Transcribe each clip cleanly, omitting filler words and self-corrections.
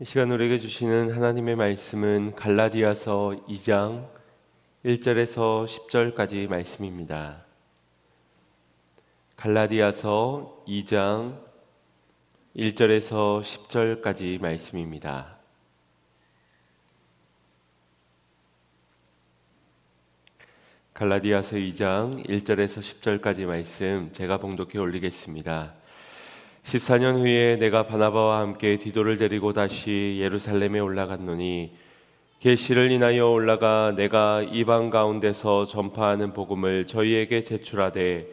이 시간 우리에게 주시는 하나님의 말씀은 갈라디아서 2장 1절에서 10절까지 말씀입니다. 갈라디아서 2장 1절에서 10절까지 말씀입니다. 갈라디아서 2장 1절에서 10절까지 말씀 제가 봉독해 올리겠습니다. 14년 후에 내가 바나바와 함께 디도를 데리고 다시 예루살렘에 올라갔노니 계시를 인하여 올라가 내가 이방 가운데서 전파하는 복음을 저희에게 제출하되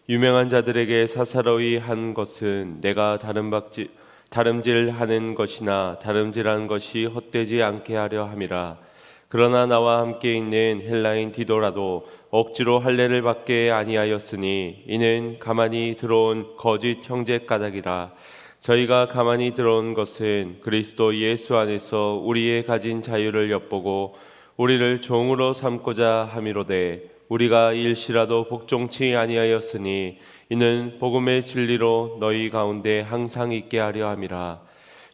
유명한 자들에게 사사로이 한 것은 내가 다름질하는 것이나 다름질한 것이 헛되지 않게 하려 함이라. 그러나 나와 함께 있는 헬라인 디도라도 억지로 할례를 받게 아니하였으니 이는 가만히 들어온 거짓 형제 까닭이라. 저희가 가만히 들어온 것은 그리스도 예수 안에서 우리의 가진 자유를 엿보고 우리를 종으로 삼고자 함이로되 우리가 일시라도 복종치 아니하였으니 이는 복음의 진리로 너희 가운데 항상 있게 하려 함이라.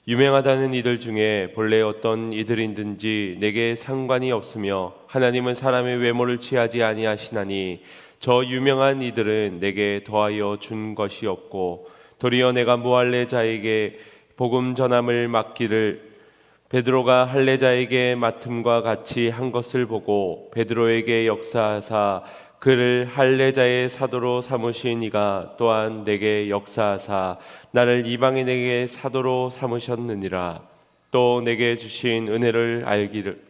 유명하다는 이들 중에 본래 어떤 이들인든지 내게 상관이 없으며 하나님은 사람의 외모를 취하지 아니하시나니 저 유명한 이들은 내게 더하여 준 것이 없고 도리어 내가 무할례자에게 복음 전함을 맡기를 베드로가 할례자에게 맡음과 같이 한 것을 보고 베드로에게 역사하사 그를 할례자의 사도로 삼으신 이가 또한 내게 역사하사 나를 이방인에게 사도로 삼으셨느니라. 또 내게 주신 은혜를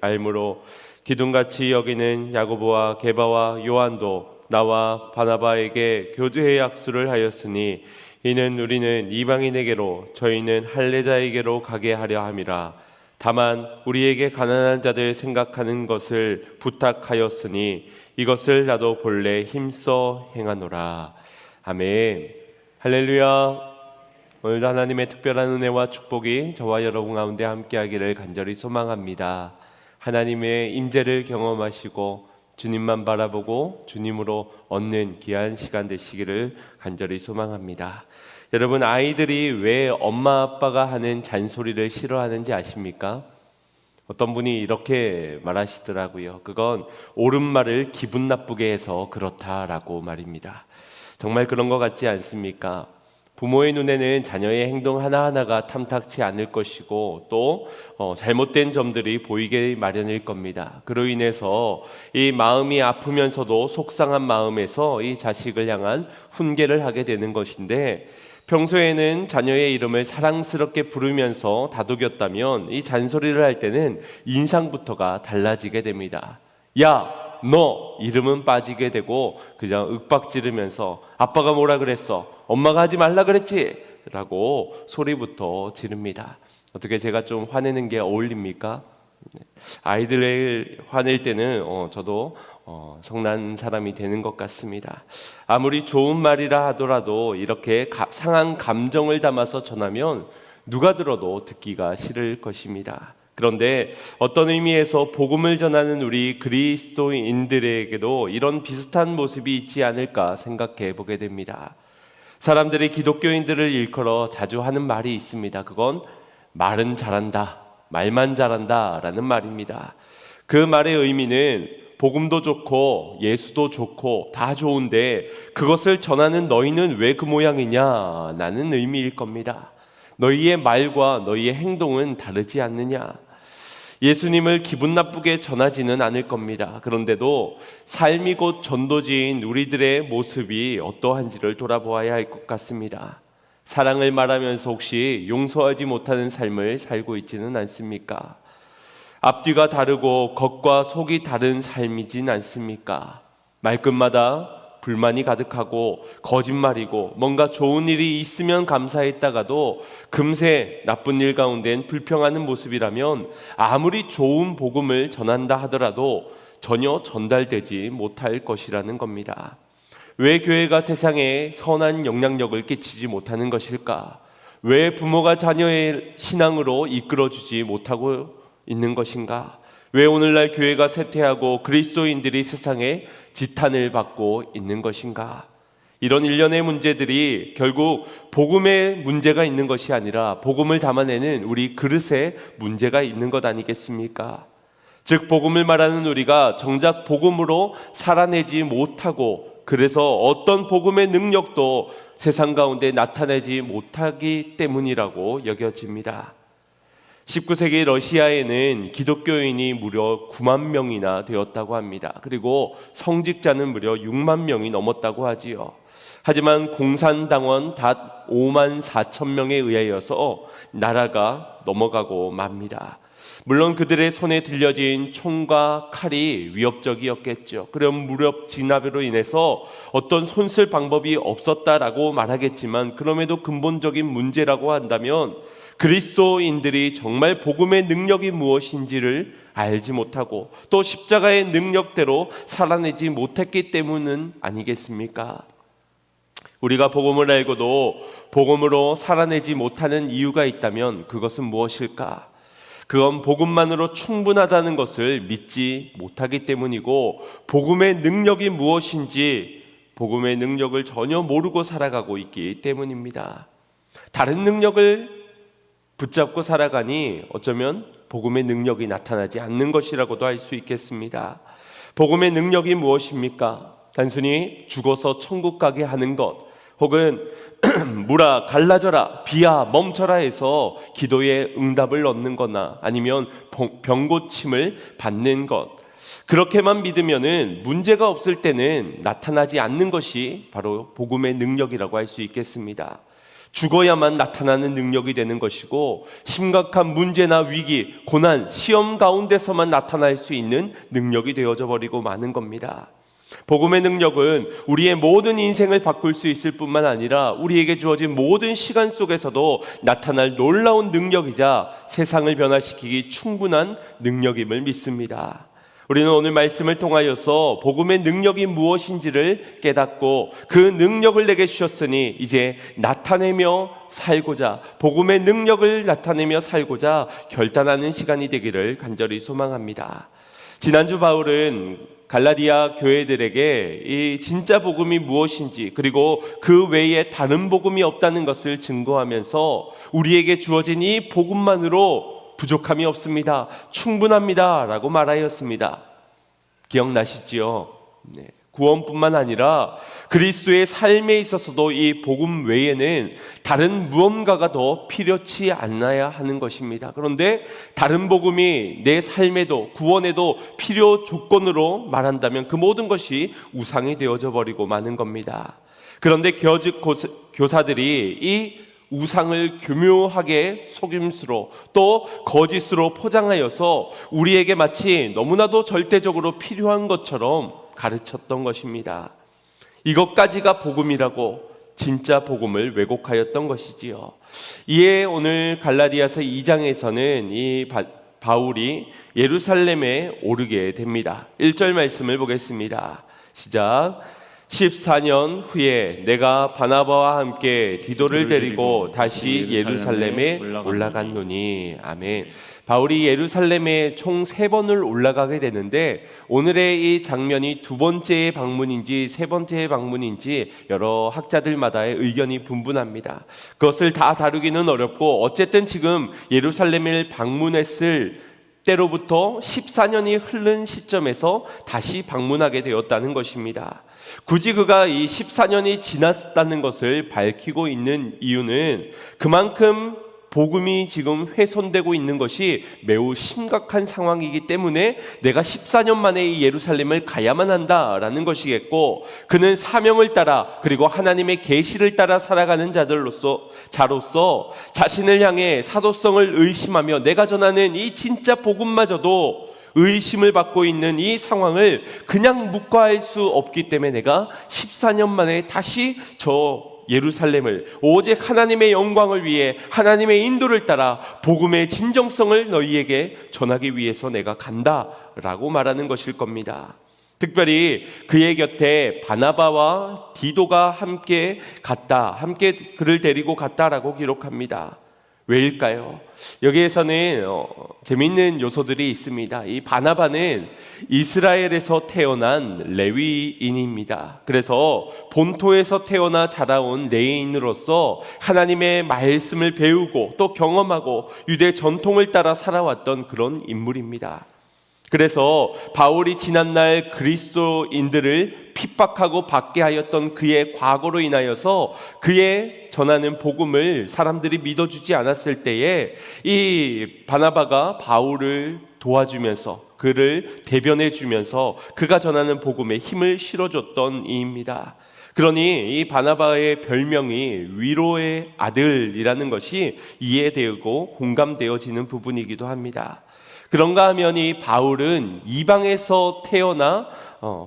알므로 기둥같이 여기는 야고보와 게바와 요한도 나와 바나바에게 교제의 약수를 하였으니 이는 우리는 이방인에게로 저희는 할례자에게로 가게 하려 함이라. 다만 우리에게 가난한 자들 생각하는 것을 부탁하였으니 이것을 나도 본래 힘써 행하노라. 아멘. 할렐루야. 오늘도 하나님의 특별한 은혜와 축복이 저와 여러분 가운데 함께하기를 간절히 소망합니다. 하나님의 임재를 경험하시고 주님만 바라보고 주님으로 얻는 귀한 시간 되시기를 간절히 소망합니다. 여러분, 아이들이 왜 엄마 아빠가 하는 잔소리를 싫어하는지 아십니까? 어떤 분이 이렇게 말하시더라고요. 그건 옳은 말을 기분 나쁘게 해서 그렇다라고 말입니다. 정말 그런 것 같지 않습니까? 부모의 눈에는 자녀의 행동 하나하나가 탐탁치 않을 것이고 또 잘못된 점들이 보이게 마련일 겁니다. 그로 인해서 이 마음이 아프면서도 속상한 마음에서 이 자식을 향한 훈계를 하게 되는 것인데, 평소에는 자녀의 이름을 사랑스럽게 부르면서 다독였다면 이 잔소리를 할 때는 인상부터가 달라지게 됩니다. 야, 너 이름은 빠지게 되고 그냥 윽박지르면서 아빠가 뭐라 그랬어? 엄마가 하지 말라 그랬지? 라고 소리부터 지릅니다. 어떻게 제가 좀 화내는 게 어울립니까? 아이들을 화낼 때는 저도 성난 사람이 되는 것 같습니다. 아무리 좋은 말이라 하더라도 이렇게 상한 감정을 담아서 전하면 누가 들어도 듣기가 싫을 것입니다. 그런데 어떤 의미에서 복음을 전하는 우리 그리스도인들에게도 이런 비슷한 모습이 있지 않을까 생각해 보게 됩니다. 사람들이 기독교인들을 일컬어 자주 하는 말이 있습니다. 그건 말은 잘한다, 말만 잘한다 라는 말입니다. 그 말의 의미는 복음도 좋고 예수도 좋고 다 좋은데 그것을 전하는 너희는 왜 그 모양이냐 라는 의미일 겁니다. 너희의 말과 너희의 행동은 다르지 않느냐. 예수님을 기분 나쁘게 전하지는 않을 겁니다. 그런데도 삶이 곧 전도지인 우리들의 모습이 어떠한지를 돌아보아야 할 것 같습니다. 사랑을 말하면서 혹시 용서하지 못하는 삶을 살고 있지는 않습니까? 앞뒤가 다르고 겉과 속이 다른 삶이진 않습니까? 말끝마다 불만이 가득하고 거짓말이고 뭔가 좋은 일이 있으면 감사했다가도 금세 나쁜 일 가운데는 불평하는 모습이라면 아무리 좋은 복음을 전한다 하더라도 전혀 전달되지 못할 것이라는 겁니다. 왜 교회가 세상에 선한 영향력을 끼치지 못하는 것일까? 왜 부모가 자녀의 신앙으로 이끌어주지 못하고 있는 것인가? 왜 오늘날 교회가 쇠퇴하고 그리스도인들이 세상에 지탄을 받고 있는 것인가? 이런 일련의 문제들이 결국 복음에 문제가 있는 것이 아니라 복음을 담아내는 우리 그릇에 문제가 있는 것 아니겠습니까? 즉 복음을 말하는 우리가 정작 복음으로 살아내지 못하고, 그래서 어떤 복음의 능력도 세상 가운데 나타내지 못하기 때문이라고 여겨집니다. 19세기 러시아에는 기독교인이 무려 9만 명이나 되었다고 합니다. 그리고 성직자는 무려 6만 명이 넘었다고 하지요. 하지만 공산당원 닷 5만 4천 명에 의하여서 나라가 넘어가고 맙니다. 물론 그들의 손에 들려진 총과 칼이 위협적이었겠죠. 그럼 무력 진압으로 인해서 어떤 손쓸 방법이 없었다라고 말하겠지만, 그럼에도 근본적인 문제라고 한다면 그리스도인들이 정말 복음의 능력이 무엇인지를 알지 못하고 또 십자가의 능력대로 살아내지 못했기 때문은 아니겠습니까? 우리가 복음을 알고도 복음으로 살아내지 못하는 이유가 있다면 그것은 무엇일까? 그건 복음만으로 충분하다는 것을 믿지 못하기 때문이고, 복음의 능력이 무엇인지 복음의 능력을 전혀 모르고 살아가고 있기 때문입니다. 다른 능력을 붙잡고 살아가니 어쩌면 복음의 능력이 나타나지 않는 것이라고도 할 수 있겠습니다. 복음의 능력이 무엇입니까? 단순히 죽어서 천국 가게 하는 것, 혹은 물아 갈라져라, 비야 멈춰라 해서 기도에 응답을 얻는 거나, 아니면 병고침을 받는 것, 그렇게만 믿으면은 문제가 없을 때는 나타나지 않는 것이 바로 복음의 능력이라고 할 수 있겠습니다. 죽어야만 나타나는 능력이 되는 것이고, 심각한 문제나 위기, 고난, 시험 가운데서만 나타날 수 있는 능력이 되어져 버리고 마는 겁니다. 복음의 능력은 우리의 모든 인생을 바꿀 수 있을 뿐만 아니라 우리에게 주어진 모든 시간 속에서도 나타날 놀라운 능력이자 세상을 변화시키기 충분한 능력임을 믿습니다. 우리는 오늘 말씀을 통하여서 복음의 능력이 무엇인지를 깨닫고 그 능력을 내게 주셨으니 이제 나타내며 살고자, 복음의 능력을 나타내며 살고자 결단하는 시간이 되기를 간절히 소망합니다. 지난주 바울은 갈라디아 교회들에게 이 진짜 복음이 무엇인지, 그리고 그 외에 다른 복음이 없다는 것을 증거하면서 우리에게 주어진 이 복음만으로 부족함이 없습니다, 충분합니다 라고 말하였습니다. 기억나시지요? 네. 구원뿐만 아니라 그리스도의 삶에 있어서도 이 복음 외에는 다른 무언가가 더 필요치 않아야 하는 것입니다. 그런데 다른 복음이 내 삶에도 구원에도 필요 조건으로 말한다면 그 모든 것이 우상이 되어져 버리고 마는 겁니다. 그런데 거짓 교사들이 이 우상을 교묘하게 속임수로 또 거짓으로 포장하여서 우리에게 마치 너무나도 절대적으로 필요한 것처럼 가르쳤던 것입니다. 이것까지가 복음이라고 진짜 복음을 왜곡하였던 것이지요. 이에 오늘 갈라디아서 2장에서는 이 바울이 예루살렘에 오르게 됩니다. 1절 말씀을 보겠습니다. 시작. 14년 후에 내가 바나바와 함께 디도를 데리고 다시 예루살렘에 올라갔노니. 아멘. 바울이 예루살렘에 총 3번을 올라가게 되는데, 오늘의 이 장면이 두 번째의 방문인지 세 번째의 방문인지 여러 학자들마다의 의견이 분분합니다. 그것을 다 다루기는 어렵고, 어쨌든 지금 예루살렘을 방문했을 때로부터 14년이 흐른 시점에서 다시 방문하게 되었다는 것입니다. 굳이 그가 이 14년이 지났다는 것을 밝히고 있는 이유는 그만큼 복음이 지금 훼손되고 있는 것이 매우 심각한 상황이기 때문에 내가 14년 만에 이 예루살렘을 가야만 한다라는 것이겠고, 그는 사명을 따라 그리고 하나님의 계시를 따라 살아가는 자로서 자신을 향해 사도성을 의심하며 내가 전하는 이 진짜 복음마저도 의심을 받고 있는 이 상황을 그냥 묵과할 수 없기 때문에 내가 14년 만에 다시 저 예루살렘을 오직 하나님의 영광을 위해 하나님의 인도를 따라 복음의 진정성을 너희에게 전하기 위해서 내가 간다라고 말하는 것일 겁니다. 특별히 그의 곁에 바나바와 디도가 함께 갔다, 함께 그를 데리고 갔다라고 기록합니다. 왜일까요? 여기에서는 재미있는 요소들이 있습니다. 이 바나바는 이스라엘에서 태어난 레위인입니다. 그래서 본토에서 태어나 자라온 레위인으로서 하나님의 말씀을 배우고 또 경험하고 유대 전통을 따라 살아왔던 그런 인물입니다. 그래서 바울이 지난날 그리스도인들을 핍박하고 받게 하였던 그의 과거로 인하여서 그의 전하는 복음을 사람들이 믿어주지 않았을 때에 이 바나바가 바울을 도와주면서 그를 대변해 주면서 그가 전하는 복음에 힘을 실어줬던 이입니다. 그러니 이 바나바의 별명이 위로의 아들이라는 것이 이해되고 공감되어지는 부분이기도 합니다. 그런가 하면 이 바울은 이방에서 태어나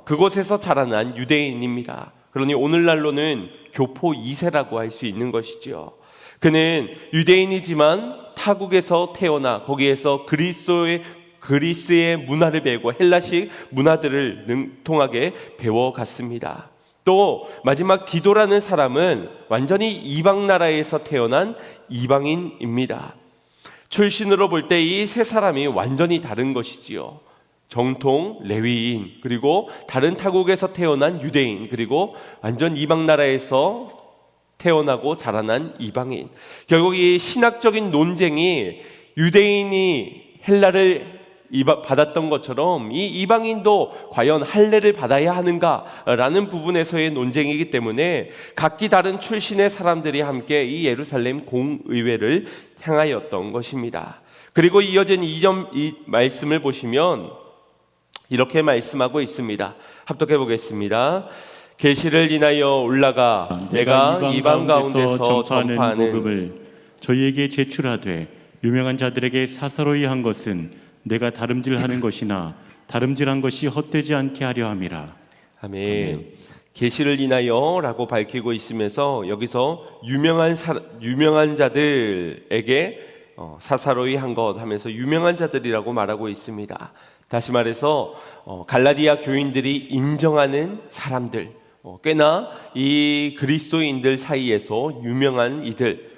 그곳에서 자라난 유대인입니다. 그러니 오늘날로는 교포 2세라고 할 수 있는 것이죠. 그는 유대인이지만 타국에서 태어나 거기에서 그리스의 문화를 배우고 헬라식 문화들을 능통하게 배워갔습니다. 또 마지막 디도라는 사람은 완전히 이방 나라에서 태어난 이방인입니다. 출신으로 볼 때 이 세 사람이 완전히 다른 것이지요. 정통 레위인, 그리고 다른 타국에서 태어난 유대인, 그리고 완전 이방 나라에서 태어나고 자라난 이방인. 결국 이 신학적인 논쟁이 유대인이 헬라를 받았던 것처럼 이 이방인도 과연 할례를 받아야 하는가라는 부분에서의 논쟁이기 때문에 각기 다른 출신의 사람들이 함께 이 예루살렘 공의회를 향하였던 것입니다. 그리고 이어진 이 말씀을 보시면 이렇게 말씀하고 있습니다. 합독해 보겠습니다. 계시를 인하여 올라가 내가 이방 가운데서 전파하는 복음을 저희에게 제출하되 유명한 자들에게 사사로이 한 것은 내가 다름질하는 것이나 다름질한 것이 헛되지 않게 하려 함이라. 아멘. 계시를 인하여라고 밝히고 있으면서 여기서 유명한 자들에게 사사로이 한 것 하면서 유명한 자들이라고 말하고 있습니다. 다시 말해서 갈라디아 교인들이 인정하는 사람들, 꽤나 이 그리스도인들 사이에서 유명한 이들,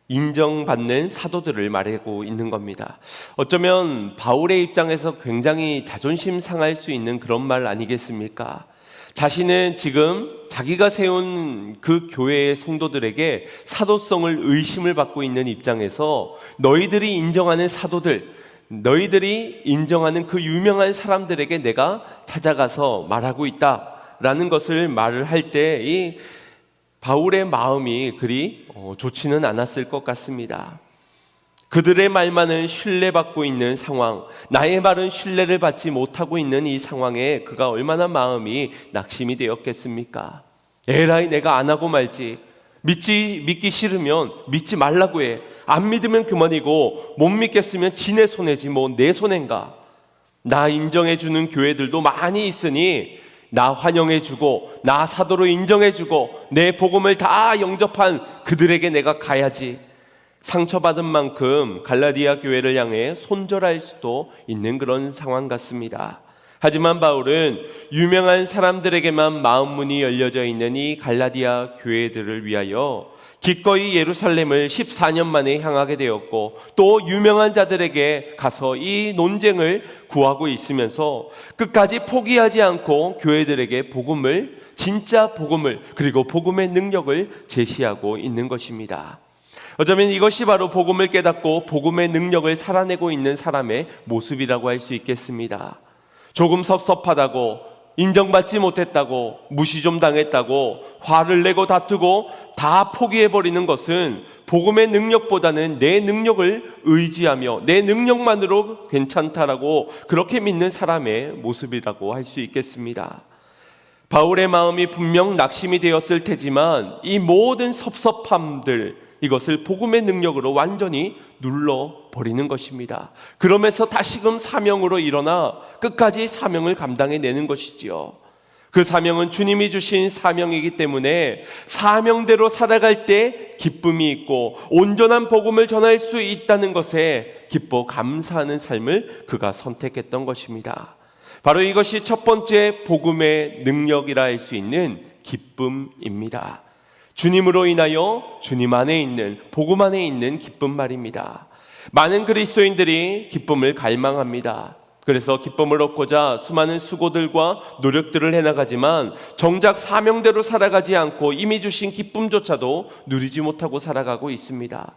인정받는 사도들을 말하고 있는 겁니다. 어쩌면 바울의 입장에서 굉장히 자존심 상할 수 있는 그런 말 아니겠습니까? 자신은 지금 자기가 세운 그 교회의 성도들에게 사도성을 의심을 받고 있는 입장에서 너희들이 인정하는 사도들, 너희들이 인정하는 그 유명한 사람들에게 내가 찾아가서 말하고 있다라는 것을 말을 할 때 이 바울의 마음이 그리 좋지는 않았을 것 같습니다. 그들의 말만은 신뢰받고 있는 상황, 나의 말은 신뢰를 받지 못하고 있는 이 상황에 그가 얼마나 마음이 낙심이 되었겠습니까? 에라이 내가 안 하고 말지. 믿기 싫으면 믿지 말라고 해. 안 믿으면 그만이고 못 믿겠으면 지네 손해지 뭐 내 손해인가. 나 인정해주는 교회들도 많이 있으니 나 환영해주고 나 사도로 인정해주고 내 복음을 다 영접한 그들에게 내가 가야지. 상처받은 만큼 갈라디아 교회를 향해 손절할 수도 있는 그런 상황 같습니다. 하지만 바울은 유명한 사람들에게만 마음문이 열려져 있는 이 갈라디아 교회들을 위하여 기꺼이 예루살렘을 14년 만에 향하게 되었고 또 유명한 자들에게 가서 이 논쟁을 구하고 있으면서 끝까지 포기하지 않고 교회들에게 복음을, 진짜 복음을, 그리고 복음의 능력을 제시하고 있는 것입니다. 어쩌면 이것이 바로 복음을 깨닫고 복음의 능력을 살아내고 있는 사람의 모습이라고 할 수 있겠습니다. 조금 섭섭하다고, 인정받지 못했다고, 무시 좀 당했다고, 화를 내고 다투고 다 포기해버리는 것은 복음의 능력보다는 내 능력을 의지하며 내 능력만으로 괜찮다라고 그렇게 믿는 사람의 모습이라고 할 수 있겠습니다. 바울의 마음이 분명 낙심이 되었을 테지만 이 모든 섭섭함들, 이것을 복음의 능력으로 완전히 눌러버리는 것입니다. 그러면서 다시금 사명으로 일어나 끝까지 사명을 감당해내는 것이지요. 그 사명은 주님이 주신 사명이기 때문에 사명대로 살아갈 때 기쁨이 있고 온전한 복음을 전할 수 있다는 것에 기뻐 감사하는 삶을 그가 선택했던 것입니다. 바로 이것이 첫 번째 복음의 능력이라 할 수 있는 기쁨입니다. 주님으로 인하여 주님 안에 있는, 복음 안에 있는 기쁨 말입니다. 많은 그리스도인들이 기쁨을 갈망합니다. 그래서 기쁨을 얻고자 수많은 수고들과 노력들을 해나가지만 정작 사명대로 살아가지 않고 이미 주신 기쁨조차도 누리지 못하고 살아가고 있습니다.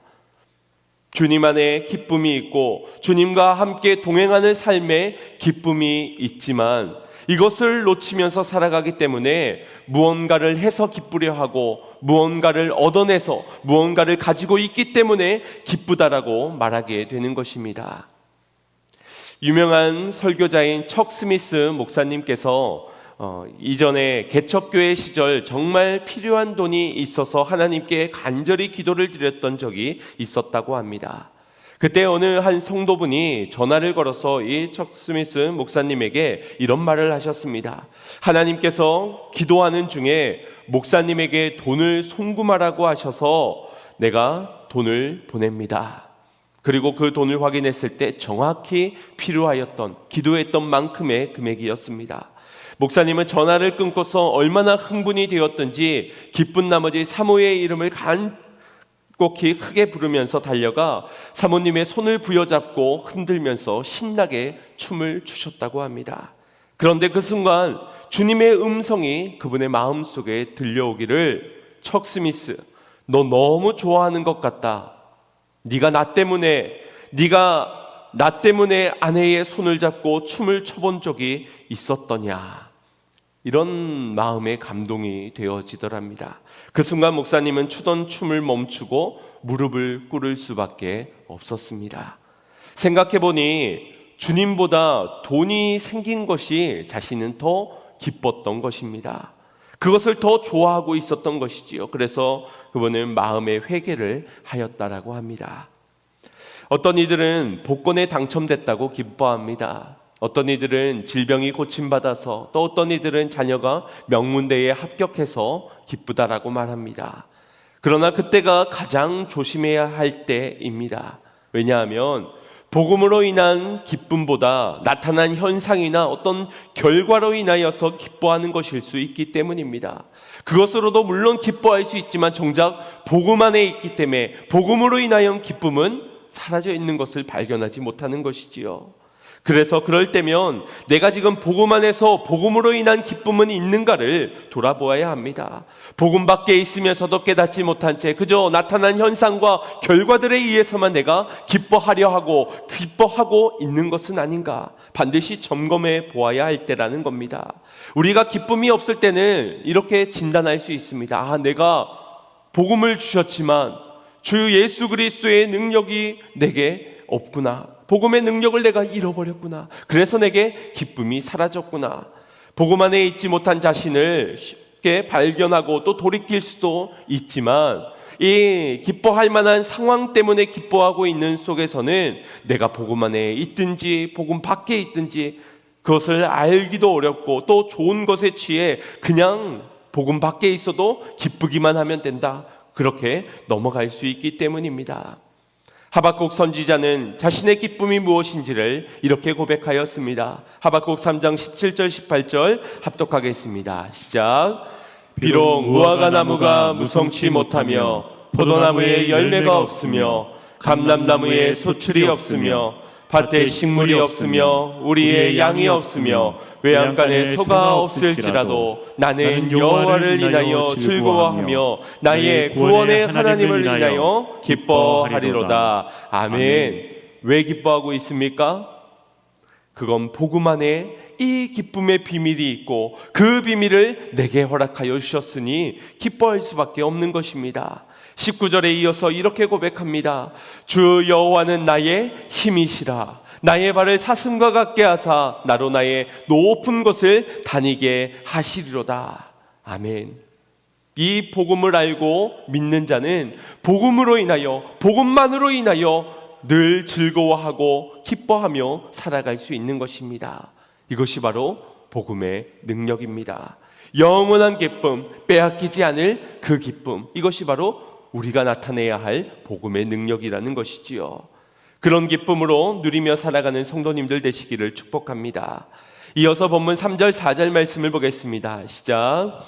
주님 안에 기쁨이 있고 주님과 함께 동행하는 삶에 기쁨이 있지만 이것을 놓치면서 살아가기 때문에 무언가를 해서 기쁘려 하고 무언가를 얻어내서 무언가를 가지고 있기 때문에 기쁘다라고 말하게 되는 것입니다. 유명한 설교자인 척 스미스 목사님께서 이전에 개척교회 시절 정말 필요한 돈이 있어서 하나님께 간절히 기도를 드렸던 적이 있었다고 합니다. 그때 어느 한 성도분이 전화를 걸어서 이 척 스미스 목사님에게 이런 말을 하셨습니다. 하나님께서 기도하는 중에 목사님에게 돈을 송금하라고 하셔서 내가 돈을 보냅니다. 그리고 그 돈을 확인했을 때 정확히 필요하였던, 기도했던 만큼의 금액이었습니다. 목사님은 전화를 끊고서 얼마나 흥분이 되었던지 기쁜 나머지 사모의 이름을 간곡히 크게 부르면서 달려가 사모님의 손을 부여잡고 흔들면서 신나게 춤을 추셨다고 합니다. 그런데 그 순간 주님의 음성이 그분의 마음속에 들려오기를, 척 스미스, 너 너무 좋아하는 것 같다. 네가 나 때문에 아내의 손을 잡고 춤을 춰본 적이 있었더냐. 이런 마음의 감동이 되어지더랍니다. 그 순간 목사님은 추던 춤을 멈추고 무릎을 꿇을 수밖에 없었습니다. 생각해보니 주님보다 돈이 생긴 것이 자신은 더 기뻤던 것입니다. 그것을 더 좋아하고 있었던 것이지요. 그래서 그분은 마음의 회개를 하였다라고 합니다. 어떤 이들은 복권에 당첨됐다고 기뻐합니다. 어떤 이들은 질병이 고침받아서, 또 어떤 이들은 자녀가 명문대에 합격해서 기쁘다라고 말합니다. 그러나 그때가 가장 조심해야 할 때입니다. 왜냐하면 복음으로 인한 기쁨보다 나타난 현상이나 어떤 결과로 인하여서 기뻐하는 것일 수 있기 때문입니다. 그것으로도 물론 기뻐할 수 있지만 정작 복음 안에 있기 때문에 복음으로 인하여 기쁨은 사라져 있는 것을 발견하지 못하는 것이지요. 그래서 그럴 때면 내가 지금 복음 안에서 복음으로 인한 기쁨은 있는가를 돌아보아야 합니다. 복음 밖에 있으면서도 깨닫지 못한 채 그저 나타난 현상과 결과들에 의해서만 내가 기뻐하고 있는 것은 아닌가, 반드시 점검해 보아야 할 때라는 겁니다. 우리가 기쁨이 없을 때는 이렇게 진단할 수 있습니다. 내가 복음을 주셨지만 주 예수 그리스도의 능력이 내게 없구나. 복음의 능력을 내가 잃어버렸구나. 그래서 내게 기쁨이 사라졌구나. 복음 안에 있지 못한 자신을 쉽게 발견하고 또 돌이킬 수도 있지만 이 기뻐할 만한 상황 때문에 기뻐하고 있는 속에서는 내가 복음 안에 있든지 복음 밖에 있든지 그것을 알기도 어렵고 또 좋은 것에 취해 그냥 복음 밖에 있어도 기쁘기만 하면 된다. 그렇게 넘어갈 수 있기 때문입니다. 하박국 선지자는 자신의 기쁨이 무엇인지를 이렇게 고백하였습니다. 하박국 3장 17절 18절 합독하겠습니다. 시작. 비록 무화과 나무가 무성치 못하며 포도나무에 열매가 없으며 감람나무에 소출이 없으며 밭에 식물이 없으며 우리의 양이 없으며 외양간에 소가 없을지라도 나는 여호와를 인하여 즐거워하며 나의 구원의 하나님을 인하여 기뻐하리로다. 아멘. 왜 기뻐하고 있습니까? 그건 복음 안에 이 기쁨의 비밀이 있고 그 비밀을 내게 허락하여 주셨으니 기뻐할 수밖에 없는 것입니다. 19절에 이어서 이렇게 고백합니다. 주 여호와는 나의 힘이시라. 나의 발을 사슴과 같게 하사 나로 나의 높은 곳을 다니게 하시리로다. 아멘. 이 복음을 알고 믿는 자는 복음으로 인하여, 복음만으로 인하여 늘 즐거워하고 기뻐하며 살아갈 수 있는 것입니다. 이것이 바로 복음의 능력입니다. 영원한 기쁨, 빼앗기지 않을 그 기쁨, 이것이 바로 우리가 나타내야 할 복음의 능력이라는 것이지요. 그런 기쁨으로 누리며 살아가는 성도님들 되시기를 축복합니다. 이어서 본문 3절 4절 말씀을 보겠습니다. 시작.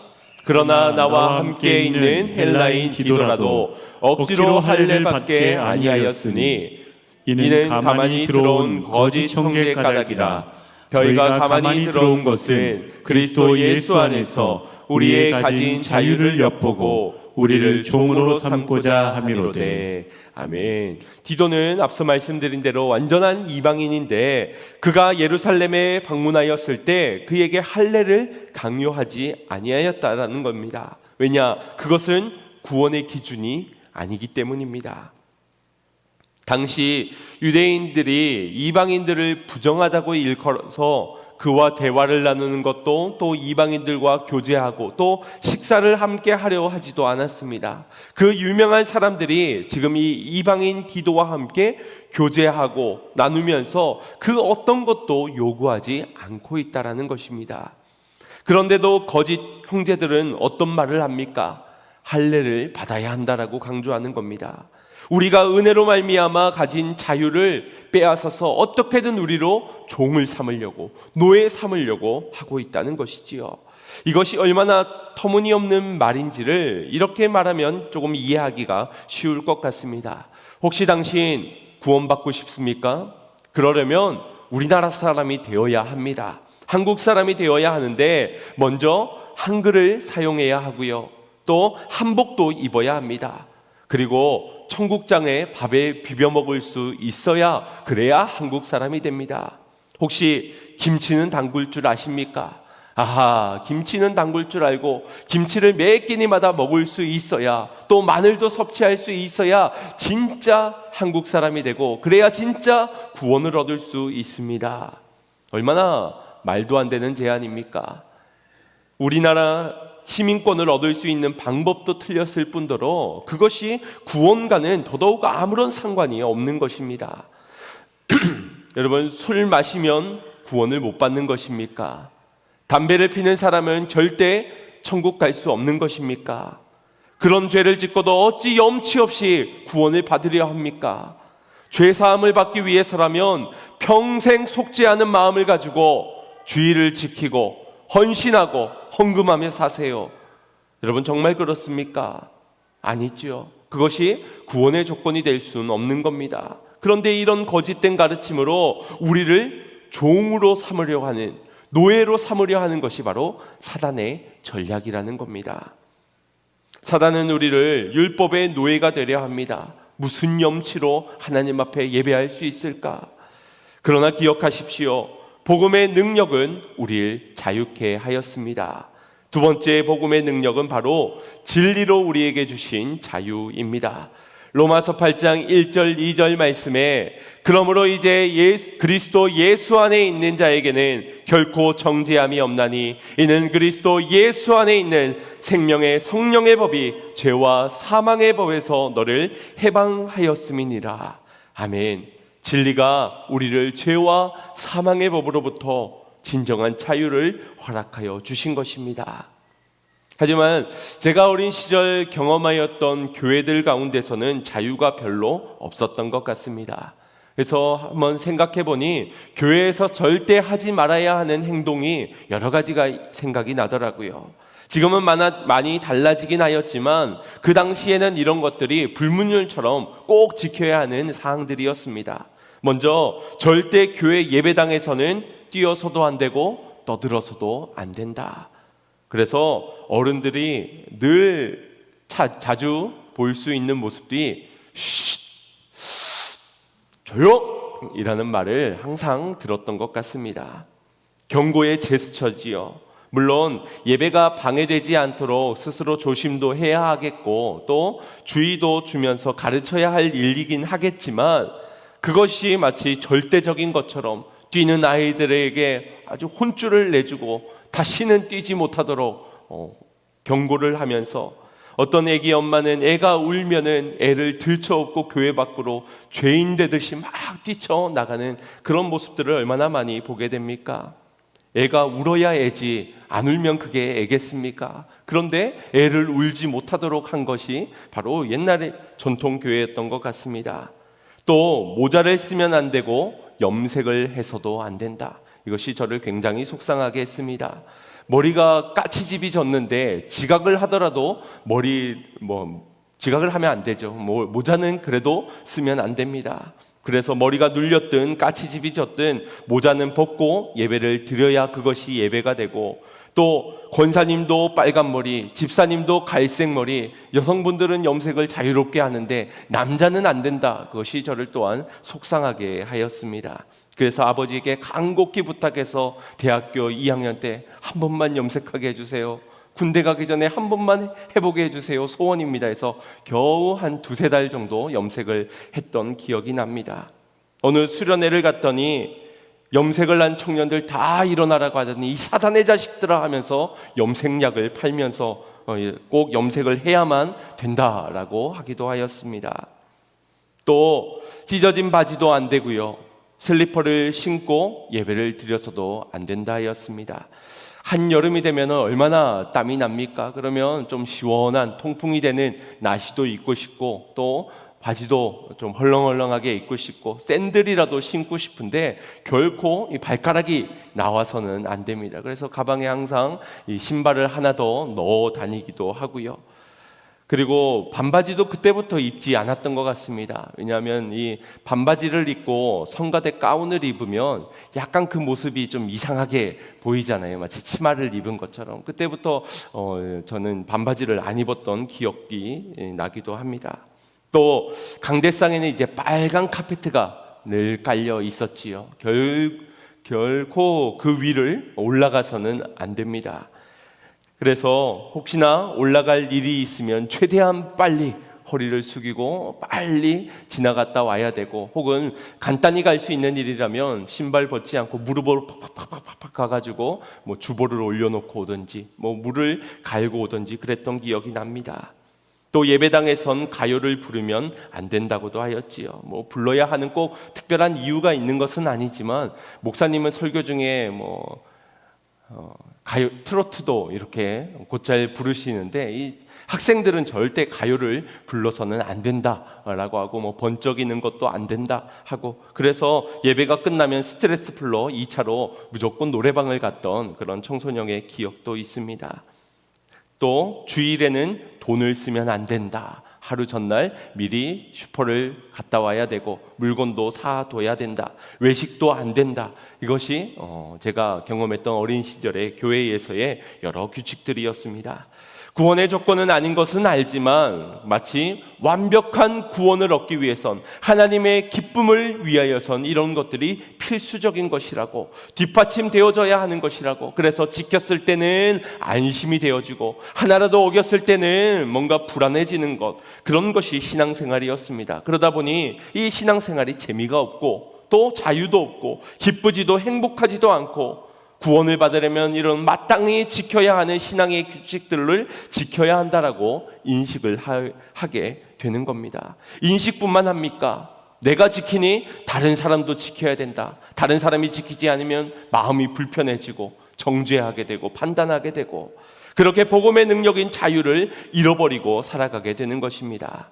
그러나 나와 함께 있는 헬라인 디도라도 억지로 할례를 받게 아니하였으니 이는 가만히 들어온 거짓 형제 까닭이라. 저희가 가만히 들어온 것은 그리스도 예수 안에서 우리의 가진 자유를 엿보고 우리를 종으로 삼고자 함이로되. 아멘. 디도는 앞서 말씀드린 대로 완전한 이방인인데 그가 예루살렘에 방문하였을 때 그에게 할례를 강요하지 아니하였다라는 겁니다. 왜냐? 그것은 구원의 기준이 아니기 때문입니다. 당시 유대인들이 이방인들을 부정하다고 일컬어서 그와 대화를 나누는 것도, 또 이방인들과 교제하고 또 식사를 함께 하려 하지도 않았습니다. 그 유명한 사람들이 지금 이 이방인 디도와 함께 교제하고 나누면서 그 어떤 것도 요구하지 않고 있다라는 것입니다. 그런데도 거짓 형제들은 어떤 말을 합니까? 할례를 받아야 한다라고 강조하는 겁니다. 우리가 은혜로 말미암아 가진 자유를 빼앗아서 어떻게든 우리로 종을 삼으려고, 노예 삼으려고 하고 있다는 것이지요. 이것이 얼마나 터무니없는 말인지를 이렇게 말하면 조금 이해하기가 쉬울 것 같습니다. 혹시 당신 구원받고 싶습니까? 그러려면 우리나라 사람이 되어야 합니다. 한국 사람이 되어야 하는데 먼저 한글을 사용해야 하고요. 또 한복도 입어야 합니다. 그리고 청국장에 밥에 비벼 먹을 수 있어야, 그래야 한국 사람이 됩니다. 혹시 김치는 담글 줄 아십니까? 아하, 김치는 담글 줄 알고 김치를 매 끼니마다 먹을 수 있어야, 또 마늘도 섭취할 수 있어야 진짜 한국 사람이 되고, 그래야 진짜 구원을 얻을 수 있습니다. 얼마나 말도 안 되는 제안입니까? 우리나라 시민권을 얻을 수 있는 방법도 틀렸을 뿐더러 그것이 구원과는 더더욱 아무런 상관이 없는 것입니다. 여러분, 술 마시면 구원을 못 받는 것입니까? 담배를 피는 사람은 절대 천국 갈 수 없는 것입니까? 그런 죄를 짓고도 어찌 염치 없이 구원을 받으려 합니까? 죄사함을 받기 위해서라면 평생 속지 않은 마음을 가지고 주의를 지키고 헌신하고 헌금하며 사세요. 여러분, 정말 그렇습니까? 아니죠. 그것이 구원의 조건이 될 수는 없는 겁니다. 그런데 이런 거짓된 가르침으로 우리를 종으로 삼으려 하는, 노예로 삼으려 하는 것이 바로 사단의 전략이라는 겁니다. 사단은 우리를 율법의 노예가 되려 합니다. 무슨 염치로 하나님 앞에 예배할 수 있을까? 그러나 기억하십시오. 복음의 능력은 우리를 자유케 하였습니다. 두 번째 복음의 능력은 바로 진리로 우리에게 주신 자유입니다. 로마서 8장 1절 2절 말씀에 그러므로 이제 그리스도 예수 안에 있는 자에게는 결코 정죄함이 없나니 이는 그리스도 예수 안에 있는 생명의 성령의 법이 죄와 사망의 법에서 너를 해방하였음이니라. 아멘. 진리가 우리를 죄와 사망의 법으로부터 진정한 자유를 허락하여 주신 것입니다. 하지만 제가 어린 시절 경험하였던 교회들 가운데서는 자유가 별로 없었던 것 같습니다. 그래서 한번 생각해 보니 교회에서 절대 하지 말아야 하는 행동이 여러 가지가 생각이 나더라고요. 지금은 많이 달라지긴 하였지만 그 당시에는 이런 것들이 불문율처럼 꼭 지켜야 하는 사항들이었습니다. 먼저 절대 교회 예배당에서는 뛰어서도 안 되고 떠들어서도 안 된다. 그래서 어른들이 늘 자주 볼 수 있는 모습들이 조용이라는 말을 항상 들었던 것 같습니다. 경고의 제스처지요. 물론 예배가 방해되지 않도록 스스로 조심도 해야 하겠고 또 주의도 주면서 가르쳐야 할 일이긴 하겠지만 그것이 마치 절대적인 것처럼 뛰는 아이들에게 아주 혼쭐을 내주고 다시는 뛰지 못하도록 경고를 하면서 어떤 애기 엄마는 애가 울면은 애를 들쳐업고 교회 밖으로 죄인 되듯이 막 뛰쳐나가는 그런 모습들을 얼마나 많이 보게 됩니까? 애가 울어야 애지 안 울면 그게 애겠습니까? 그런데 애를 울지 못하도록 한 것이 바로 옛날의 전통교회였던 것 같습니다. 또 모자를 쓰면 안 되고 염색을 해서도 안 된다. 이것이 저를 굉장히 속상하게 했습니다. 머리가 까치집이 졌는데 지각을 하더라도 지각을 하면 안 되죠. 모자는 그래도 쓰면 안 됩니다. 그래서 머리가 눌렸든 까치집이 졌든 모자는 벗고 예배를 드려야 그것이 예배가 되고, 또 권사님도 빨간 머리, 집사님도 갈색 머리, 여성분들은 염색을 자유롭게 하는데 남자는 안 된다. 그것이 저를 또한 속상하게 하였습니다. 그래서 아버지에게 간곡히 부탁해서 대학교 2학년 때 한 번만 염색하게 해주세요. 군대 가기 전에 한 번만 해보게 해주세요. 소원입니다 해서 겨우 한 2-3달 정도 염색을 했던 기억이 납니다. 어느 수련회를 갔더니 염색을 한 청년들 다 일어나라고 하더니 이 사단의 자식들아 하면서 염색약을 팔면서 꼭 염색을 해야만 된다라고 하기도 하였습니다. 또 찢어진 바지도 안 되고요, 슬리퍼를 신고 예배를 드려서도 안 된다 하였습니다. 한여름이 되면 얼마나 땀이 납니까? 그러면 좀 시원한 통풍이 되는 나시도 입고 싶고, 또 바지도 좀 헐렁헐렁하게 입고 싶고, 샌들이라도 신고 싶은데 결코 이 발가락이 나와서는 안 됩니다. 그래서 가방에 항상 이 신발을 하나 더 넣어 다니기도 하고요. 그리고 반바지도 그때부터 입지 않았던 것 같습니다. 왜냐하면 이 반바지를 입고 성가대 가운을 입으면 약간 그 모습이 좀 이상하게 보이잖아요. 마치 치마를 입은 것처럼. 그때부터 저는 반바지를 안 입었던 기억이 나기도 합니다. 또 강대상에는 이제 빨간 카페트가 늘 깔려 있었지요. 결코 그 위를 올라가서는 안 됩니다. 그래서 혹시나 올라갈 일이 있으면 최대한 빨리 허리를 숙이고 빨리 지나갔다 와야 되고, 혹은 간단히 갈 수 있는 일이라면 신발 벗지 않고 무릎으로 팍팍팍팍 가가지고 주보를 올려놓고 오든지 물을 갈고 오든지 그랬던 기억이 납니다. 또 예배당에선 가요를 부르면 안 된다고도 하였지요. 불러야 하는 꼭 특별한 이유가 있는 것은 아니지만, 목사님은 설교 중에 가요, 트로트도 이렇게 곧잘 부르시는데 이 학생들은 절대 가요를 불러서는 안 된다라고 하고, 번쩍이는 것도 안 된다 하고, 그래서 예배가 끝나면 스트레스 풀러 2차로 무조건 노래방을 갔던 그런 청소년의 기억도 있습니다. 또 주일에는 돈을 쓰면 안 된다. 하루 전날 미리 슈퍼를 갔다 와야 되고, 물건도 사둬야 된다. 외식도 안 된다. 이것이 제가 경험했던 어린 시절의 교회에서의 여러 규칙들이었습니다. 구원의 조건은 아닌 것은 알지만 마치 완벽한 구원을 얻기 위해선, 하나님의 기쁨을 위하여선 이런 것들이 필수적인 것이라고, 뒷받침되어져야 하는 것이라고, 그래서 지켰을 때는 안심이 되어지고 하나라도 어겼을 때는 뭔가 불안해지는 것, 그런 것이 신앙생활이었습니다. 그러다 보니 이 신앙생활이 재미가 없고 또 자유도 없고 기쁘지도 행복하지도 않고, 구원을 받으려면 이런 마땅히 지켜야 하는 신앙의 규칙들을 지켜야 한다라고 인식을 하게 되는 겁니다. 인식뿐만 합니까? 내가 지키니 다른 사람도 지켜야 된다. 다른 사람이 지키지 않으면 마음이 불편해지고 정죄하게 되고 판단하게 되고, 그렇게 복음의 능력인 자유를 잃어버리고 살아가게 되는 것입니다.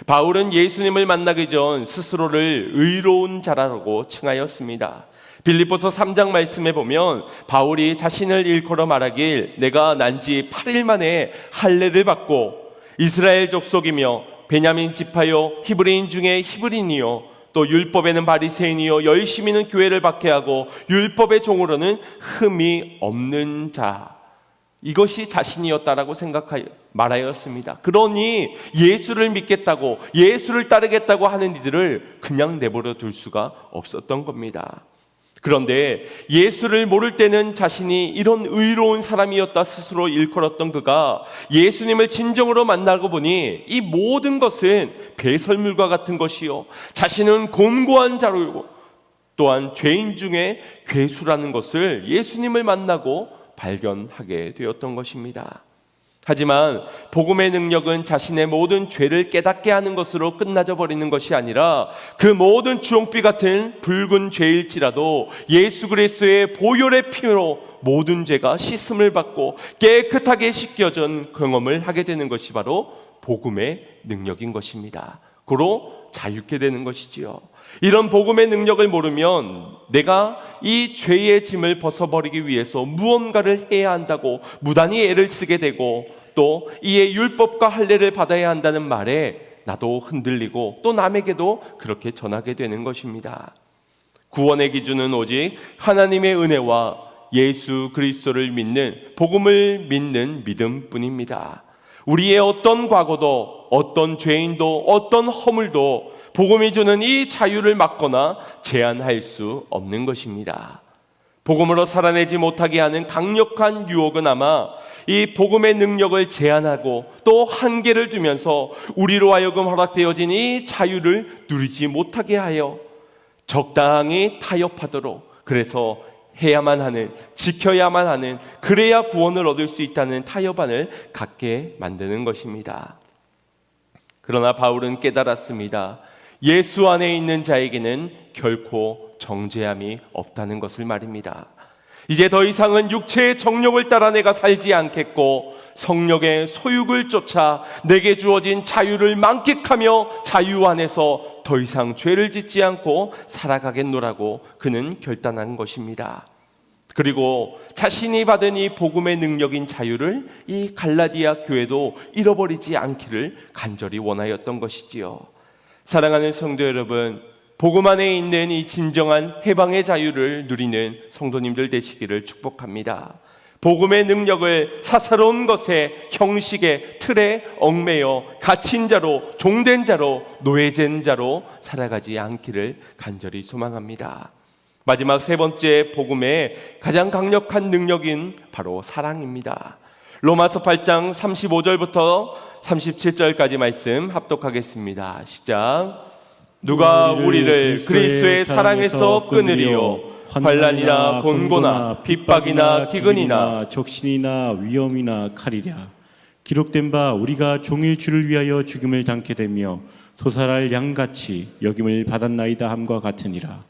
바울은 예수님을 만나기 전 스스로를 의로운 자라고 칭하였습니다. 빌립보서 3장 말씀에 보면 바울이 자신을 일컬어 말하길, 내가 난지 8일 만에 할례를 받고 이스라엘 족속이며 베냐민 지파요 히브리인 중에 히브리인이요 또 율법에는 바리새인이요 열심히는 교회를 박해하고 율법의 종으로는 흠이 없는 자, 이것이 자신이었다라고 말하였습니다. 그러니 예수를 믿겠다고, 예수를 따르겠다고 하는 이들을 그냥 내버려 둘 수가 없었던 겁니다. 그런데 예수를 모를 때는 자신이 이런 의로운 사람이었다 스스로 일컬었던 그가 예수님을 진정으로 만나고 보니 이 모든 것은 배설물과 같은 것이요, 자신은 곤고한 자로 또한 죄인 중에 괴수라는 것을 예수님을 만나고 발견하게 되었던 것입니다. 하지만 복음의 능력은 자신의 모든 죄를 깨닫게 하는 것으로 끝나져 버리는 것이 아니라, 그 모든 주홍빛 같은 붉은 죄일지라도 예수 그리스도의 보혈의 피로 모든 죄가 씻음을 받고 깨끗하게 씻겨진 경험을 하게 되는 것이 바로 복음의 능력인 것입니다. 고로 자유케 되는 것이지요. 이런 복음의 능력을 모르면 내가 이 죄의 짐을 벗어버리기 위해서 무언가를 해야 한다고 무단히 애를 쓰게 되고, 또 이에 율법과 할례를 받아야 한다는 말에 나도 흔들리고 또 남에게도 그렇게 전하게 되는 것입니다. 구원의 기준은 오직 하나님의 은혜와 예수 그리스도를 믿는, 복음을 믿는 믿음뿐입니다. 우리의 어떤 과거도, 어떤 죄인도, 어떤 허물도 복음이 주는 이 자유를 막거나 제한할 수 없는 것입니다. 복음으로 살아내지 못하게 하는 강력한 유혹은 아마 이 복음의 능력을 제한하고 또 한계를 두면서 우리로 하여금 허락되어진 이 자유를 누리지 못하게 하여 적당히 타협하도록, 그래서 해야만 하는, 지켜야만 하는, 그래야 구원을 얻을 수 있다는 타협안을 갖게 만드는 것입니다. 그러나 바울은 깨달았습니다. 예수 안에 있는 자에게는 결코 정죄함이 없다는 것을 말입니다. 이제 더 이상은 육체의 정욕을 따라 내가 살지 않겠고 성령의 소욕을 쫓아 내게 주어진 자유를 만끽하며 자유 안에서 더 이상 죄를 짓지 않고 살아가겠노라고 그는 결단한 것입니다. 그리고 자신이 받은 이 복음의 능력인 자유를 이 갈라디아 교회도 잃어버리지 않기를 간절히 원하였던 것이지요. 사랑하는 성도 여러분, 복음 안에 있는 이 진정한 해방의 자유를 누리는 성도님들 되시기를 축복합니다. 복음의 능력을 사사로운 것에, 형식에, 틀에 얽매여 갇힌 자로, 종된 자로, 노예된 자로 살아가지 않기를 간절히 소망합니다. 마지막 세 번째 복음의 가장 강력한 능력인 바로 사랑입니다. 로마서 8장 35절부터 37절까지 말씀 합독하겠습니다. 시작. 누가 우리를 그리스도의 사랑에서 끊으리요? 환난이나 곤고나 핍박이나 기근이나 적신이나 위험이나 칼이랴. 기록된 바 우리가 종일 주를 위하여 죽임을 당케 되며 도살할 양같이 여김을 받았나이다 함과 같으니라.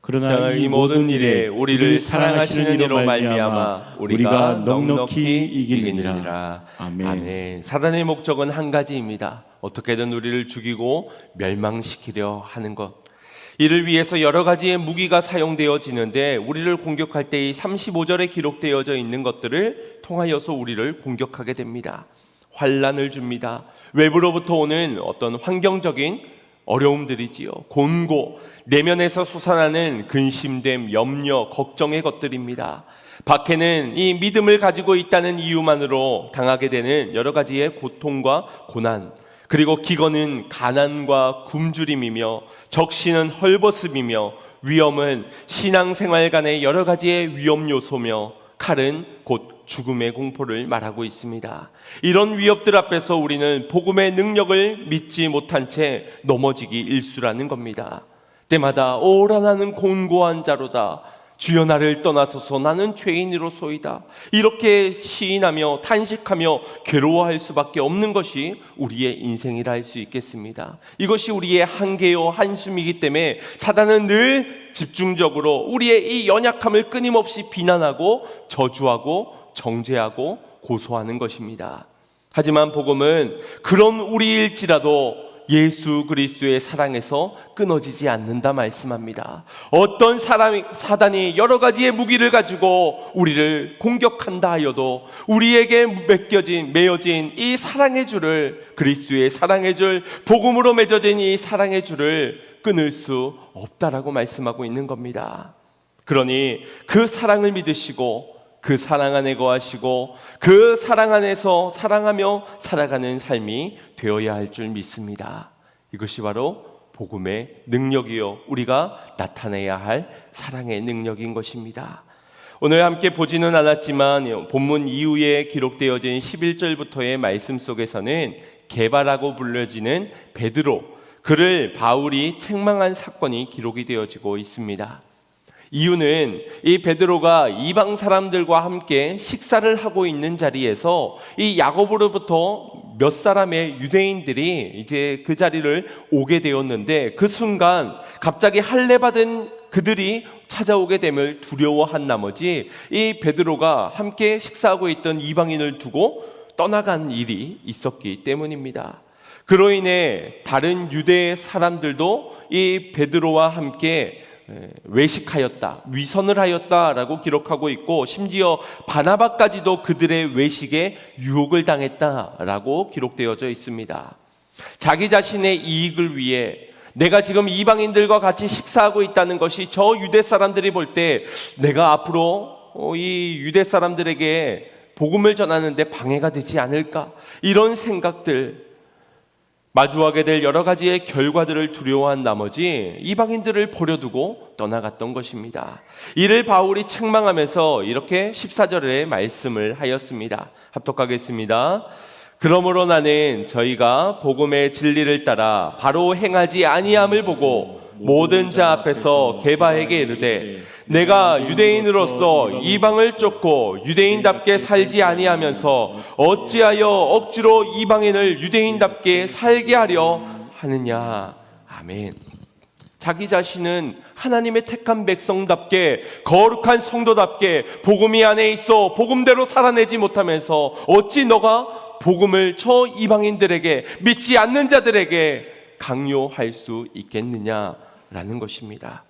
그러나 이 모든 일에 우리를 사랑하시는 이로 말미암아 우리가 넉넉히 이기느니라. 아멘. 아멘. 사단의 목적은 한 가지입니다. 어떻게든 우리를 죽이고 멸망시키려 하는 것. 이를 위해서 여러 가지의 무기가 사용되어지는데, 우리를 공격할 때 이 35절에 기록되어져 있는 것들을 통하여서 우리를 공격하게 됩니다. 환난을 줍니다. 외부로부터 오는 어떤 환경적인 어려움들이지요. 곤고, 내면에서 솟아나는 근심됨, 염려, 걱정의 것들입니다. 밖에는 이 믿음을 가지고 있다는 이유만으로 당하게 되는 여러 가지의 고통과 고난, 그리고 기근은 가난과 굶주림이며, 적신은 헐벗음이며, 위험은 신앙생활 간의 여러 가지의 위험 요소며, 칼은 곧 죽음의 공포를 말하고 있습니다. 이런 위협들 앞에서 우리는 복음의 능력을 믿지 못한 채 넘어지기 일쑤라는 겁니다. 때마다 오라 나는 곤고한 자로다, 주여 나를 떠나소서 나는 죄인으로소이다, 이렇게 시인하며 탄식하며 괴로워할 수밖에 없는 것이 우리의 인생이라 할 수 있겠습니다. 이것이 우리의 한계요 한숨이기 때문에 사단은 늘 집중적으로 우리의 이 연약함을 끊임없이 비난하고 저주하고 정죄하고 고소하는 것입니다. 하지만 복음은 그런 우리일지라도 예수 그리스도의 사랑에서 끊어지지 않는다 말씀합니다. 어떤 사단이 여러 가지의 무기를 가지고 우리를 공격한다 하여도 우리에게 매어진 이 사랑의 줄을, 그리스도의 사랑의 줄, 복음으로 맺어진 이 사랑의 줄을 끊을 수 없다라고 말씀하고 있는 겁니다. 그러니 그 사랑을 믿으시고 그 사랑 안에 거하시고 그 사랑 안에서 사랑하며 살아가는 삶이 되어야 할 줄 믿습니다. 이것이 바로 복음의 능력이요, 우리가 나타내야 할 사랑의 능력인 것입니다. 오늘 함께 보지는 않았지만 본문 이후에 기록되어진 11절부터의 말씀 속에서는 게바라고 불려지는 베드로, 그를 바울이 책망한 사건이 기록이 되어지고 있습니다. 이유는 이 베드로가 이방 사람들과 함께 식사를 하고 있는 자리에서 이 야고보로부터 몇 사람의 유대인들이 이제 그 자리를 오게 되었는데, 그 순간 갑자기 할례 받은 그들이 찾아오게 됨을 두려워한 나머지 이 베드로가 함께 식사하고 있던 이방인을 두고 떠나간 일이 있었기 때문입니다. 그로 인해 다른 유대 사람들도 이 베드로와 함께 외식하였다, 위선을 하였다라고 기록하고 있고, 심지어 바나바까지도 그들의 외식에 유혹을 당했다라고 기록되어져 있습니다. 자기 자신의 이익을 위해 내가 지금 이방인들과 같이 식사하고 있다는 것이 저 유대 사람들이 볼 때 내가 앞으로 이 유대 사람들에게 복음을 전하는데 방해가 되지 않을까, 이런 생각들, 마주하게 될 여러 가지의 결과들을 두려워한 나머지 이방인들을 버려두고 떠나갔던 것입니다. 이를 바울이 책망하면서 이렇게 14절에 말씀을 하였습니다. 합독하겠습니다. 그러므로 나는 저희가 복음의 진리를 따라 바로 행하지 아니함을 보고 모든 자 앞에서 게바에게 이르되, 내가 유대인으로서 이방을 쫓고 유대인답게 살지 아니하면서 어찌하여 억지로 이방인을 유대인답게 살게 하려 하느냐. 아멘. 자기 자신은 하나님의 택한 백성답게, 거룩한 성도답게 복음이 안에 있어 복음대로 살아내지 못하면서 어찌 너가 복음을 저 이방인들에게, 믿지 않는 자들에게 강요할 수 있겠느냐라는 것입니다.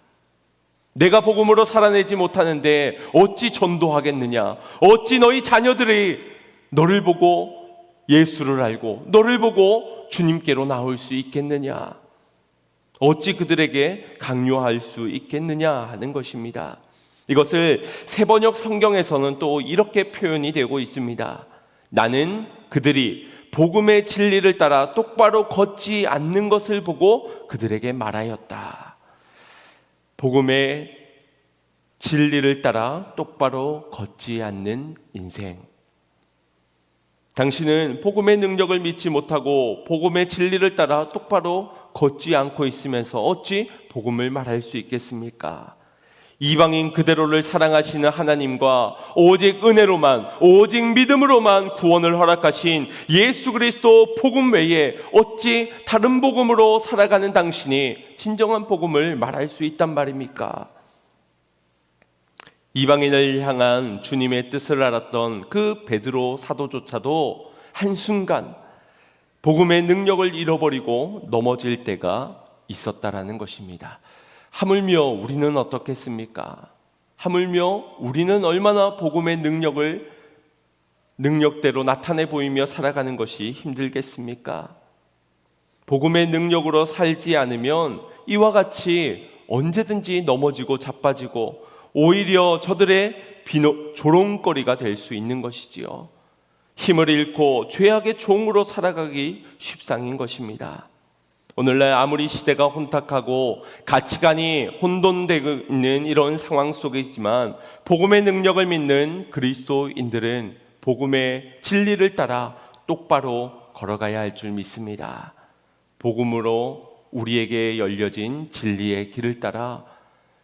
내가 복음으로 살아내지 못하는데 어찌 전도하겠느냐? 어찌 너희 자녀들이 너를 보고 예수를 알고 너를 보고 주님께로 나올 수 있겠느냐? 어찌 그들에게 강요할 수 있겠느냐 하는 것입니다. 이것을 세번역 성경에서는 또 이렇게 표현이 되고 있습니다. 나는 그들이 복음의 진리를 따라 똑바로 걷지 않는 것을 보고 그들에게 말하였다. 복음의 진리를 따라 똑바로 걷지 않는 인생. 당신은 복음의 능력을 믿지 못하고 복음의 진리를 따라 똑바로 걷지 않고 있으면서 어찌 복음을 말할 수 있겠습니까? 이방인 그대로를 사랑하시는 하나님과 오직 은혜로만, 오직 믿음으로만 구원을 허락하신 예수 그리스도 복음 외에 어찌 다른 복음으로 살아가는 당신이 진정한 복음을 말할 수 있단 말입니까? 이방인을 향한 주님의 뜻을 알았던 그 베드로 사도조차도 한순간 복음의 능력을 잃어버리고 넘어질 때가 있었다라는 것입니다. 하물며 우리는 어떻겠습니까? 하물며 우리는 얼마나 복음의 능력대로 나타내 보이며 살아가는 것이 힘들겠습니까? 복음의 능력으로 살지 않으면 이와 같이 언제든지 넘어지고 자빠지고 오히려 저들의 조롱거리가 될 수 있는 것이지요. 힘을 잃고 죄악의 종으로 살아가기 쉽상인 것입니다. 오늘날 아무리 시대가 혼탁하고 가치관이 혼돈되고 있는 이런 상황 속이지만 복음의 능력을 믿는 그리스도인들은 복음의 진리를 따라 똑바로 걸어가야 할 줄 믿습니다. 복음으로 우리에게 열려진 진리의 길을 따라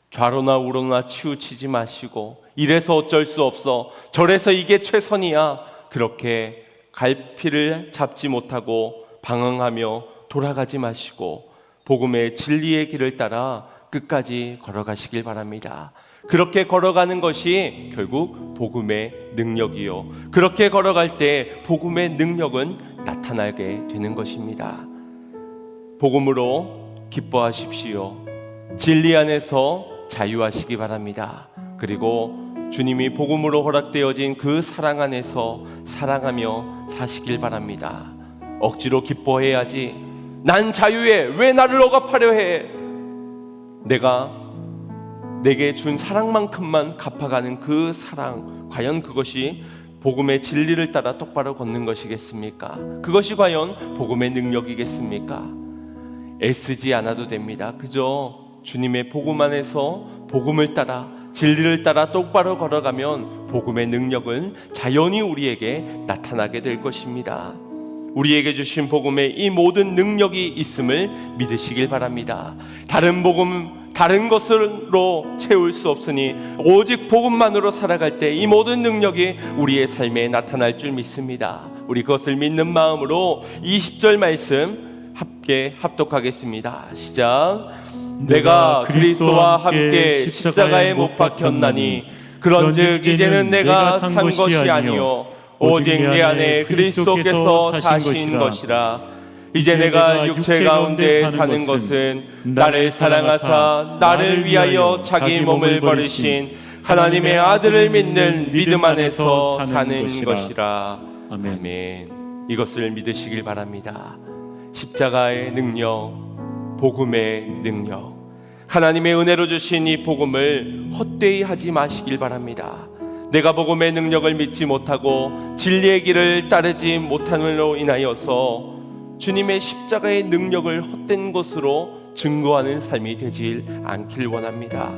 좌로나 우로나 치우치지 마시고, 이래서 어쩔 수 없어, 저래서 이게 최선이야, 그렇게 갈피를 잡지 못하고 방황하며 돌아가지 마시고 복음의 진리의 길을 따라 끝까지 걸어가시길 바랍니다. 그렇게 걸어가는 것이 결국 복음의 능력이요, 그렇게 걸어갈 때 복음의 능력은 나타나게 되는 것입니다. 복음으로 기뻐하십시오. 진리 안에서 자유하시기 바랍니다. 그리고 주님이 복음으로 허락되어진 그 사랑 안에서 사랑하며 사시길 바랍니다. 억지로 기뻐해야지, 난 자유해, 왜 나를 억압하려 해? 내게 준 사랑만큼만 갚아가는 그 사랑, 과연 그것이 복음의 진리를 따라 똑바로 걷는 것이겠습니까? 그것이 과연 복음의 능력이겠습니까? 애쓰지 않아도 됩니다. 그저 주님의 복음 안에서 복음을 따라 진리를 따라 똑바로 걸어가면 복음의 능력은 자연히 우리에게 나타나게 될 것입니다. 우리에게 주신 복음에 이 모든 능력이 있음을 믿으시길 바랍니다. 다른 복음, 다른 것으로 채울 수 없으니 오직 복음만으로 살아갈 때 이 모든 능력이 우리의 삶에 나타날 줄 믿습니다. 우리 그것을 믿는 마음으로 20절 말씀 함께 합독하겠습니다. 시작. 내가 그리스도와 함께 십자가에 못 박혔나니 그런즉 이제는 내가 산 것이 아니요 오직 내 안에 그리스도께서 사신 것이라. 이제 내가 육체 가운데 사는 것은 나를 사랑하사 나를 위하여 자기 몸을 버리신 하나님의 아들을 믿는 믿음 안에서 사는 것이라. 아멘. 이것을 믿으시길 바랍니다. 십자가의 능력, 복음의 능력, 하나님의 은혜로 주신 이 복음을 헛되이 하지 마시길 바랍니다. 내가 복음의 능력을 믿지 못하고 진리의 길을 따르지 못함으로 인하여서 주님의 십자가의 능력을 헛된 것으로 증거하는 삶이 되질 않길 원합니다.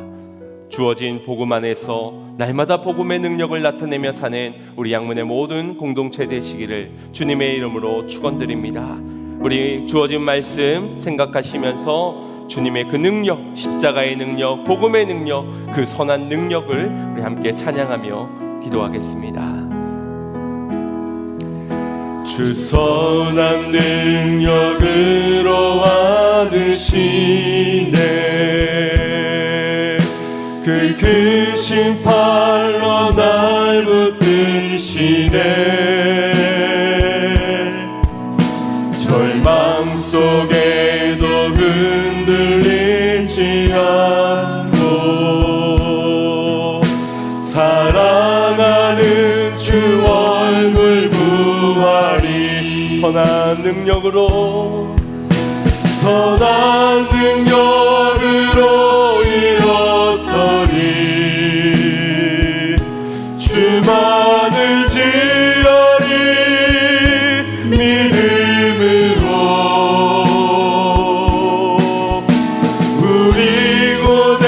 주어진 복음 안에서 날마다 복음의 능력을 나타내며 사는 우리 양문의 모든 공동체 되시기를 주님의 이름으로 축원드립니다. 우리 주어진 말씀 생각하시면서 주님의 그 능력, 십자가의 능력, 복음의 능력, 그 선한 능력을 우리 함께 찬양하며 기도하겠습니다. 주 선한 능력으로 와드시네 그 크신 팔로 날 붙드시네 절망 속에도 흔들리지 않고 사랑하는 주 얼굴 부활이 선한 능력으로 일어서리 주만을 지어리 믿음으로 우리 고대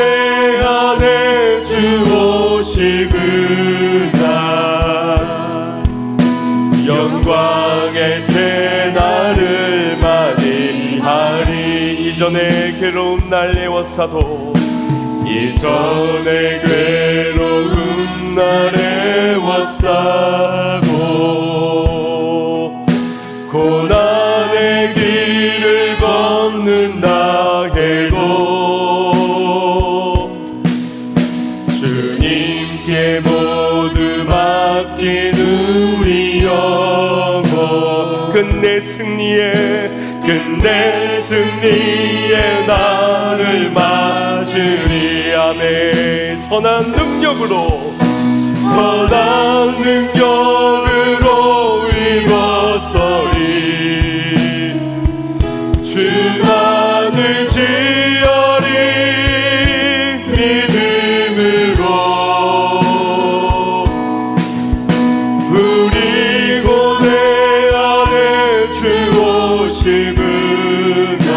안에 주 오실 그날 영광의 새날을 맞이하리. 이전에 괴로운 날 애워싸도 이전에 괴로운 날 애워싸고 고난의 길을 걷는다 해도 주님께 모두 맡긴 우리 영혼 끝내 승리에 나를 맞으리. 아멘. 선한 능력으로 일어서리 주만을 지어리 믿음으로 우리 고대 안에 주 오실 그날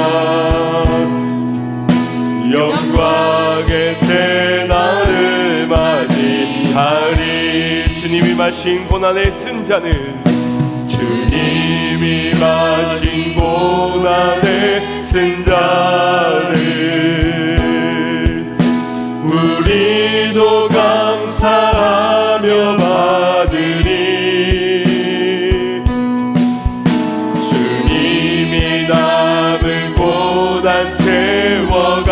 영광의 새날을 맞이하리. 주님이 마신 고난의 쓴 잔을 주님이 마신 고난의 쓴 잔을 우리도 감사하며 받으리. 주님이 남은 고난 채워가며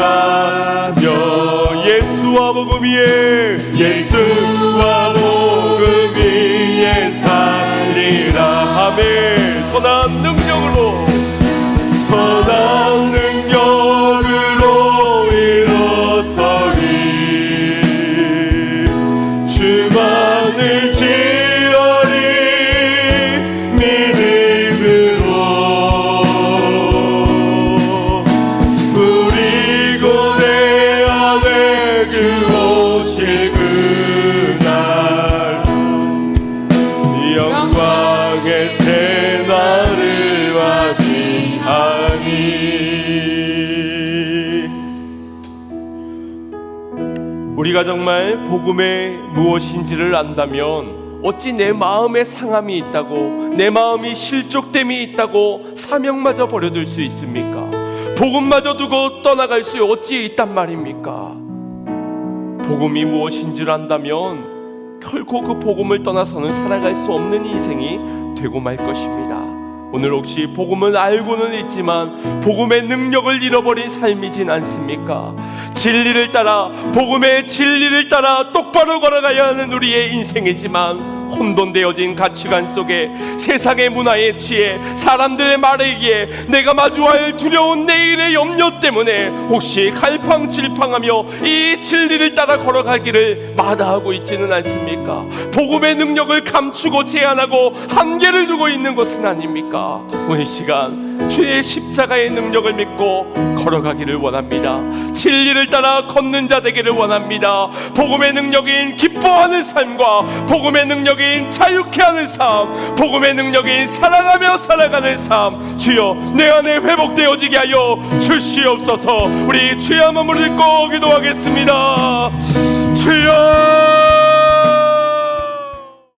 예수와 복음 위에 살리라. 아멘. 선한 능력으로 일어서리 주만을 지어리 믿음으로 우리 고대 안에 주 오실 그날 영광의 새날을 맞이하니. 우리가 정말 복음의 무엇인지를 안다면 어찌 내 마음에 상함이 있다고 내 마음이 실족됨이 있다고 사명마저 버려둘 수 있습니까? 복음마저 두고 떠나갈 수 어찌 있단 말입니까? 복음이 무엇인지를 안다면 결코 그 복음을 떠나서는 살아갈 수 없는 인생이 되고 말 것입니다. 오늘 혹시 복음은 알고는 있지만 복음의 능력을 잃어버린 삶이진 않습니까? 진리를 따라 복음의 진리를 따라 똑바로 걸어가야 하는 우리의 인생이지만 혼돈되어진 가치관 속에 세상의 문화에 취해 사람들의 말에 의해 내가 마주할 두려운 내일의 염려 때문에 혹시 갈팡질팡하며 이 진리를 따라 걸어가기를 마다하고 있지는 않습니까? 복음의 능력을 감추고 제한하고 한계를 두고 있는 것은 아닙니까? 오늘 시간 주의 십자가의 능력을 믿고 걸어가기를 원합니다. 진리를 따라 걷는 자 되기를 원합니다. 복음의 능력인 기뻐하는 삶과 복음의 능력인 자유케 하는 삶, 복음의 능력인 사랑하며 살아가는 삶, 주여 내 안에 회복되어지게 하여 주시옵소서. 우리 주의 한번 무릎 꿇고 기도하겠습니다. 주여